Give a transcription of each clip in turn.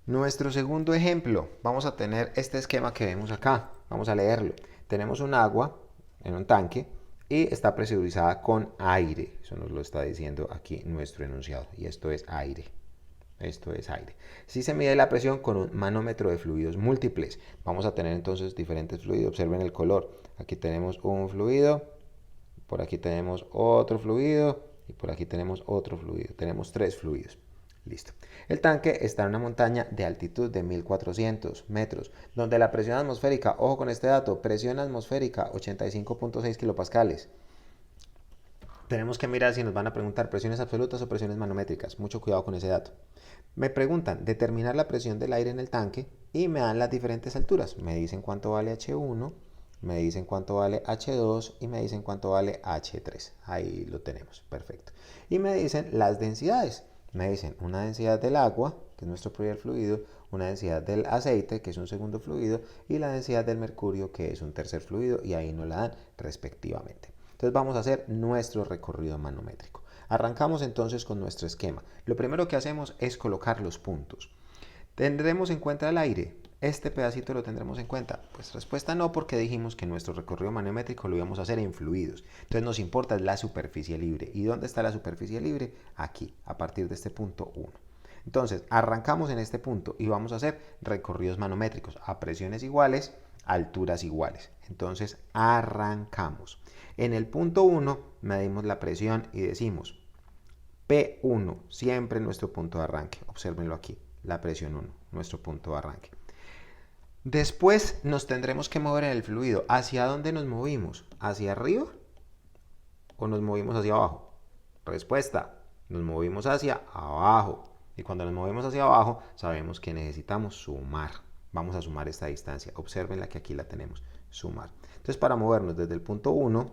Nuestro segundo ejemplo, vamos a tener este esquema que vemos acá. Vamos a leerlo. Tenemos un agua en un tanque y está presurizada con aire. Eso nos lo está diciendo aquí nuestro enunciado. Y esto es aire. Esto es aire. Si se mide la presión con un manómetro de fluidos múltiples, vamos a tener entonces diferentes fluidos. Observen el color. Aquí tenemos un fluido, por aquí tenemos otro fluido y por aquí tenemos otro fluido. Tenemos tres fluidos. Listo. El tanque está en una montaña de altitud de 1400 metros, donde la presión atmosférica, ojo con este dato, presión atmosférica 85.6 kilopascales. Tenemos que mirar si nos van a preguntar presiones absolutas o presiones manométricas. Mucho cuidado con ese dato. Me preguntan determinar la presión del aire en el tanque y me dan las diferentes alturas. Me dicen cuánto vale H1, me dicen cuánto vale H2 y me dicen cuánto vale H3. Ahí lo tenemos, perfecto. Y me dicen las densidades. Me dicen una densidad del agua, que es nuestro primer fluido, una densidad del aceite, que es un segundo fluido, y la densidad del mercurio, que es un tercer fluido, y ahí nos la dan respectivamente. Entonces vamos a hacer nuestro recorrido manométrico. Arrancamos entonces con nuestro esquema. Lo primero que hacemos es colocar los puntos. ¿Tendremos en cuenta el aire? ¿Este pedacito lo tendremos en cuenta? Pues respuesta no, porque dijimos que nuestro recorrido manométrico lo íbamos a hacer en fluidos. Entonces nos importa la superficie libre. ¿Y dónde está la superficie libre? Aquí, a partir de este punto 1. Entonces arrancamos en este punto y vamos a hacer recorridos manométricos a presiones iguales, alturas iguales. Entonces arrancamos. En el punto 1 medimos la presión y decimos P1, siempre nuestro punto de arranque. Obsérvenlo aquí, la presión 1, nuestro punto de arranque. Después nos tendremos que mover en el fluido. ¿Hacia dónde nos movimos? ¿Hacia arriba o nos movimos hacia abajo? Respuesta, nos movimos hacia abajo. Y cuando nos movemos hacia abajo, sabemos que necesitamos sumar. Vamos a sumar esta distancia. Observen que aquí la tenemos, sumar. Entonces, para movernos desde el punto 1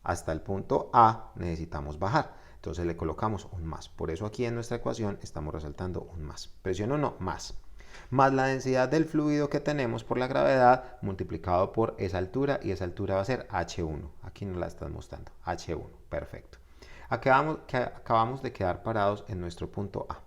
hasta el punto A, necesitamos bajar. Entonces le colocamos un más. Por eso aquí en nuestra ecuación estamos resaltando un más. Presión 1 más. Más la densidad del fluido que tenemos por la gravedad multiplicado por esa altura, y esa altura va a ser H1. Aquí nos la están mostrando, H1. Perfecto. Acabamos de quedar parados en nuestro punto A.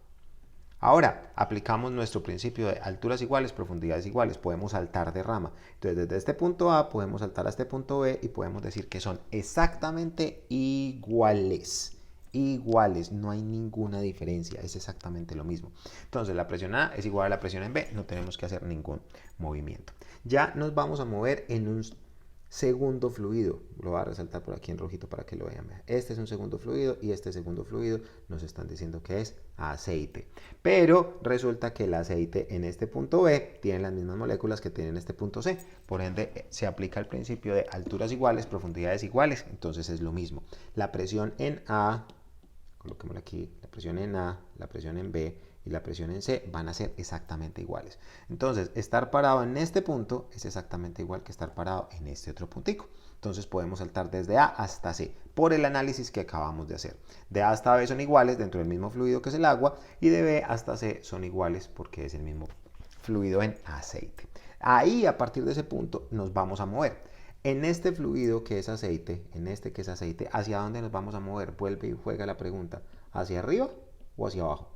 Ahora aplicamos nuestro principio de alturas iguales, profundidades iguales. Podemos saltar de rama. Entonces desde este punto A podemos saltar a este punto B y podemos decir que son exactamente iguales. Iguales, no hay ninguna diferencia, es exactamente lo mismo. Entonces la presión A es igual a la presión en B, no tenemos que hacer ningún movimiento. Ya nos vamos a mover en un segundo fluido. Lo voy a resaltar por aquí en rojito para que lo vean. Este es un segundo fluido y este segundo fluido nos están diciendo que es aceite. Pero resulta que el aceite en este punto B tiene las mismas moléculas que tiene en este punto C. Por ende, se aplica el principio de alturas iguales, profundidades iguales. Entonces es lo mismo. La presión en A, coloquémosla aquí, la presión en A, la presión en B y la presión en C van a ser exactamente iguales. Entonces, estar parado en este punto es exactamente igual que estar parado en este otro puntico. Entonces podemos saltar desde A hasta C por el análisis que acabamos de hacer. De A hasta B son iguales dentro del mismo fluido que es el agua, y de B hasta C son iguales porque es el mismo fluido en aceite. Ahí, a partir de ese punto, nos vamos a mover. En este fluido que es aceite, en este que es aceite, ¿hacia dónde nos vamos a mover? Vuelve y juega la pregunta. ¿Hacia arriba o hacia abajo?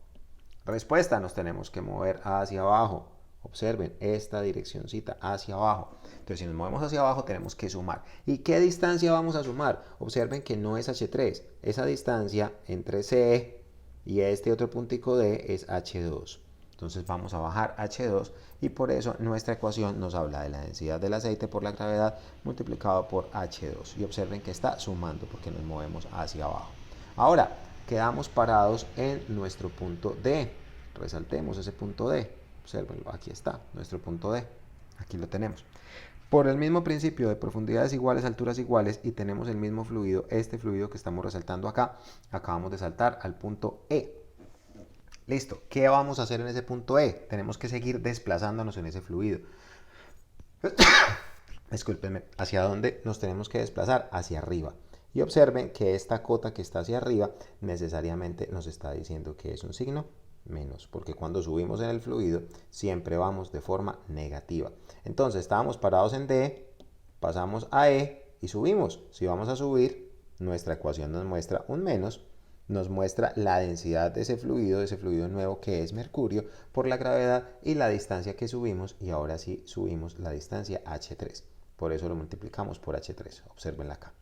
Respuesta, nos tenemos que mover hacia abajo. Observen esta direccióncita hacia abajo. Entonces, si nos movemos hacia abajo, tenemos que sumar. ¿Y qué distancia vamos a sumar? Observen que no es H3. Esa distancia entre C y este otro puntico D es H2. Entonces vamos a bajar H2 y por eso nuestra ecuación nos habla de la densidad del aceite por la gravedad multiplicado por H2. Y observen que está sumando porque nos movemos hacia abajo. Ahora, quedamos parados en nuestro punto D. Resaltemos ese punto D. Observenlo, aquí está, nuestro punto D. Aquí lo tenemos. Por el mismo principio de profundidades iguales, alturas iguales, y tenemos el mismo fluido, este fluido que estamos resaltando acá, acabamos de saltar al punto E. Listo, ¿qué vamos a hacer en ese punto E? Tenemos que seguir desplazándonos en ese fluido. Discúlpenme, ¿hacia dónde nos tenemos que desplazar? Hacia arriba. Y observen que esta cota que está hacia arriba necesariamente nos está diciendo que es un signo menos, porque cuando subimos en el fluido siempre vamos de forma negativa. Entonces estábamos parados en D, pasamos a E y subimos. Si vamos a subir, nuestra ecuación nos muestra un menos, nos muestra la densidad de ese fluido nuevo que es mercurio, por la gravedad y la distancia que subimos, y ahora sí subimos la distancia H3. Por eso lo multiplicamos por H3. Observenla acá.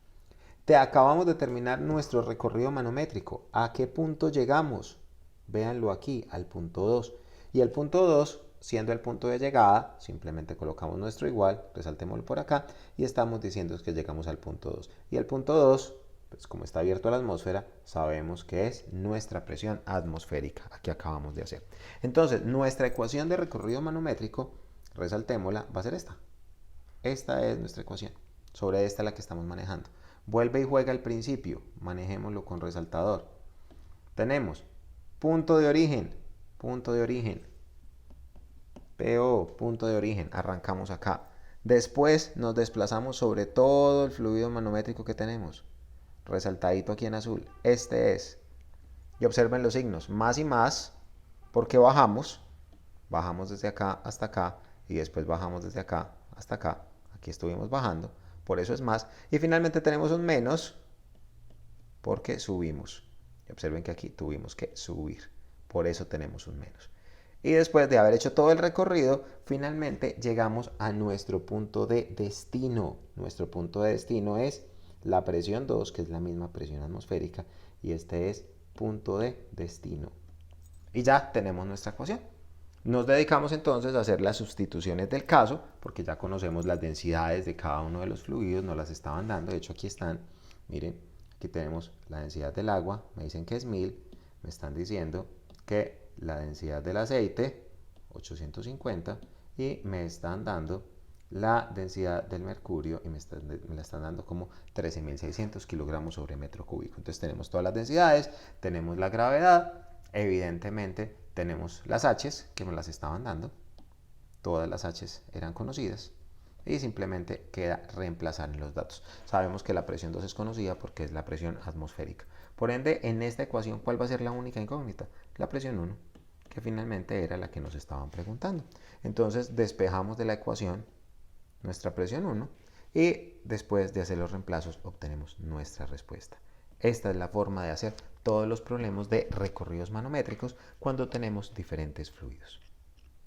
Te acabamos de terminar nuestro recorrido manométrico. ¿A qué punto llegamos? Véanlo aquí, al punto 2. Y el punto 2, siendo el punto de llegada, simplemente colocamos nuestro igual, resaltémoslo por acá, y estamos diciendo que llegamos al punto 2. Y el punto 2, pues como está abierto a la atmósfera, sabemos que es nuestra presión atmosférica, aquí acabamos de hacer. Entonces, nuestra ecuación de recorrido manométrico, resaltémosla, va a ser esta. Esta es nuestra ecuación. Sobre esta es la que estamos manejando. Vuelve y juega al principio. Manejémoslo con resaltador. Tenemos punto de origen. PO, punto de origen. Arrancamos acá. Después nos desplazamos sobre todo el fluido manométrico que tenemos. Resaltadito aquí en azul. Este es. Y observen los signos. Más y más. Porque bajamos. Bajamos desde acá hasta acá. Y después bajamos desde acá hasta acá. Aquí estuvimos bajando. Por eso es más. Y finalmente tenemos un menos. Porque subimos. Y observen que aquí tuvimos que subir. Por eso tenemos un menos. Y después de haber hecho todo el recorrido, finalmente llegamos a nuestro punto de destino. Nuestro punto de destino es la presión 2, que es la misma presión atmosférica, y este es punto de destino. Y ya tenemos nuestra ecuación. Nos dedicamos entonces a hacer las sustituciones del caso, porque ya conocemos las densidades de cada uno de los fluidos, nos las estaban dando, de hecho aquí están, miren, aquí tenemos la densidad del agua, me dicen que es 1000, me están diciendo que la densidad del aceite, 850, y me están dando la densidad del mercurio y me la están dando como 13.600 kilogramos sobre metro cúbico. Entonces tenemos todas las densidades, tenemos la gravedad, evidentemente tenemos las H's que me las estaban dando, todas las H's eran conocidas y simplemente queda reemplazar en los datos. Sabemos que la presión 2 es conocida porque es la presión atmosférica. Por ende, en esta ecuación, ¿cuál va a ser la única incógnita? La presión 1, que finalmente era la que nos estaban preguntando. Entonces despejamos de la ecuación nuestra presión 1 y después de hacer los reemplazos obtenemos nuestra respuesta. Esta es la forma de hacer todos los problemas de recorridos manométricos cuando tenemos diferentes fluidos.